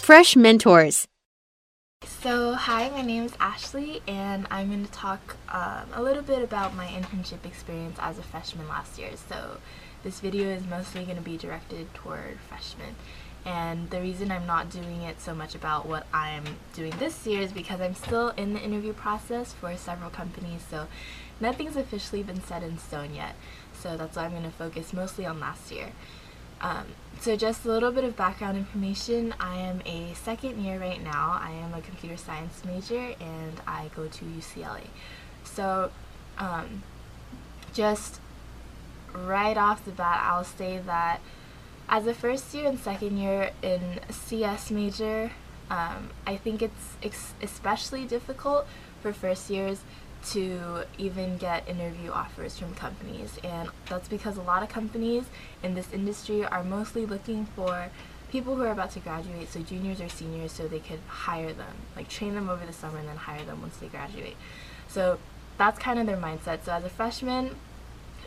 Fresh Mentors. So, hi, my name is Ashley, and I'm going to talk a little bit about my internship experience as a freshman last year. So, this video is mostly going to be directed toward freshmen. And the reason I'm not doing it so much about what I'm doing this year is because I'm still in the interview process for several companies, so nothing's officially been set in stone yet. So that's why I'm going to focus mostly on last year. So just a little bit of background information. I am a second year right now. I am a computer science major and I go to UCLA. So just right off the bat, I'll say that as a first year and second year in CS major, I think it's especially difficult for first years to even get interview offers from companies, and that's because a lot of companies in this industry are mostly looking for people who are about to graduate, so juniors or seniors, so they could hire them, like train them over the summer and then hire them once they graduate. So that's kind of their mindset. So as a freshman,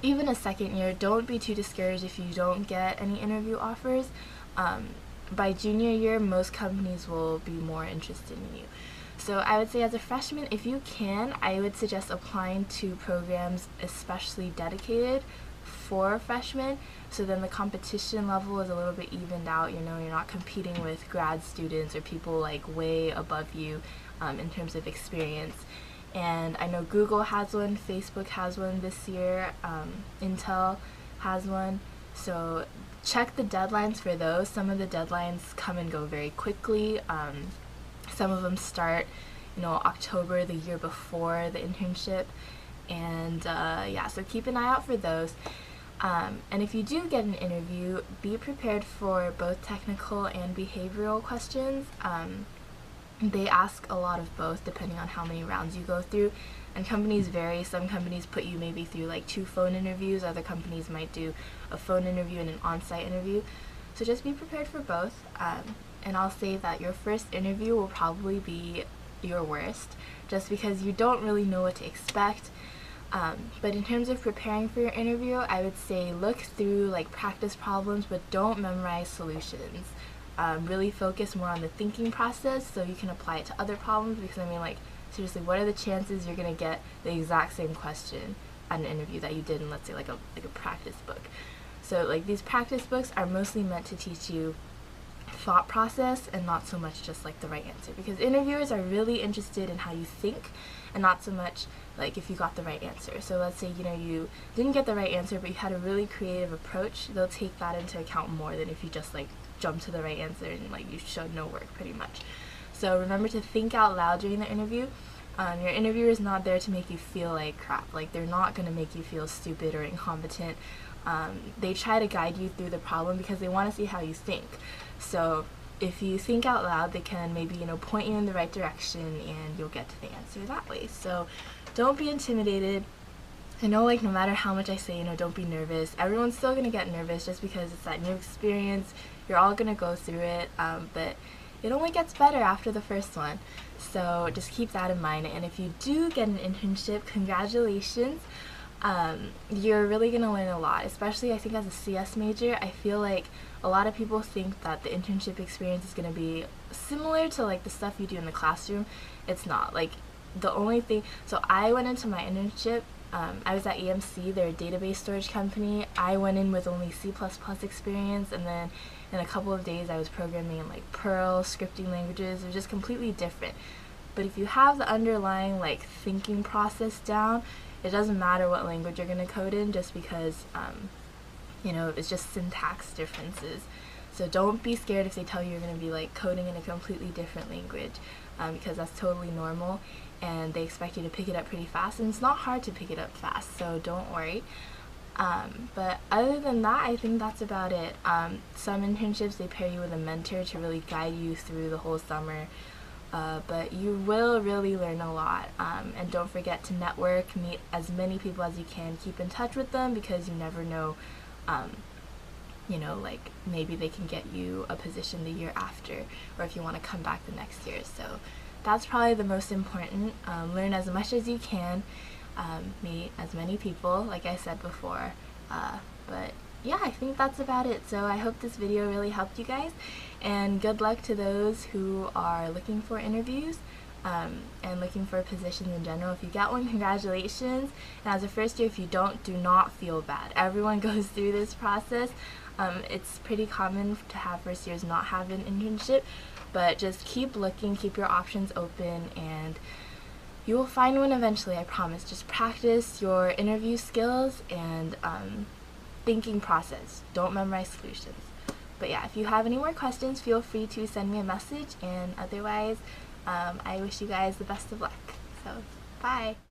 even a second year, don't be too discouraged if you don't get any interview offers. By junior year, most companies will be more interested in you. So I would say as a freshman, if you can, I would suggest applying to programs especially dedicated for freshmen, so then the competition level is a little bit evened out. You know, you're not competing with grad students or people like way above you in terms of experience. And I know Google has one, Facebook has one this year, Intel has one. So check the deadlines for those. Some of the deadlines come and go very quickly. Some of them start, October the year before the internship. And so keep an eye out for those. And if you do get an interview, be prepared for both technical and behavioral questions. They ask a lot of both depending on how many rounds you go through, and companies vary. Some companies put you maybe through like 2 phone interviews, other companies might do a phone interview and an on-site interview. So just be prepared for both, and I'll say that your first interview will probably be your worst just because you don't really know what to expect. But in terms of preparing for your interview, I would say look through like practice problems, but don't memorize solutions. Really focus more on the thinking process so you can apply it to other problems, because seriously, what are the chances you're going to get the exact same question at an interview that you did in, let's say, like a practice book? So like these practice books are mostly meant to teach you thought process and not so much just like the right answer, because interviewers are really interested in how you think and not so much like if you got the right answer. So let's say you didn't get the right answer but you had a really creative approach, they'll take that into account more than if you just like jumped to the right answer and like you showed no work pretty much. So remember to think out loud during the interview. Your interviewer is not there to make you feel like crap. Like, they're not going to make you feel stupid or incompetent. They try to guide you through the problem because they want to see how you think. So if you think out loud, they can maybe point you in the right direction and you'll get to the answer that way. So don't be intimidated. I know, like, no matter how much I say, don't be nervous, everyone's still going to get nervous just because it's that new experience. You're all going to go through it, but it only gets better after the first one. So just keep that in mind. And if you do get an internship, congratulations. You're really going to learn a lot, especially I think as a CS major. I feel like a lot of people think that the internship experience is going to be similar to like the stuff you do in the classroom. It's not. Like, the only thing, so I went into my internship, I was at EMC, they're a database storage company. I went in with only C++ experience, and then in a couple of days I was programming in like Perl, scripting languages. They're just completely different. But if you have the underlying like thinking process down, it doesn't matter what language you're going to code in, just because it's just syntax differences. So don't be scared if they tell you you're going to be like coding in a completely different language, because that's totally normal and they expect you to pick it up pretty fast, and it's not hard to pick it up fast, so don't worry. But other than that, I think that's about it. Some internships, they pair you with a mentor to really guide you through the whole summer, but you will really learn a lot. And don't forget to network, meet as many people as you can, keep in touch with them, because you never know, like maybe they can get you a position the year after, or if you want to come back the next year. So that's probably the most important. Learn as much as you can, meet as many people, like I said before, but yeah, I think that's about it. So I hope this video really helped you guys, and good luck to those who are looking for interviews and looking for positions in general. If you get one, congratulations. And as a first year, if you don't, do not feel bad. Everyone goes through this process. It's pretty common to have first years not have an internship, but just keep looking, keep your options open, and you will find one eventually, I promise. Just practice your interview skills and thinking process. Don't memorize solutions. But yeah, if you have any more questions, feel free to send me a message, and otherwise, I wish you guys the best of luck. So, bye!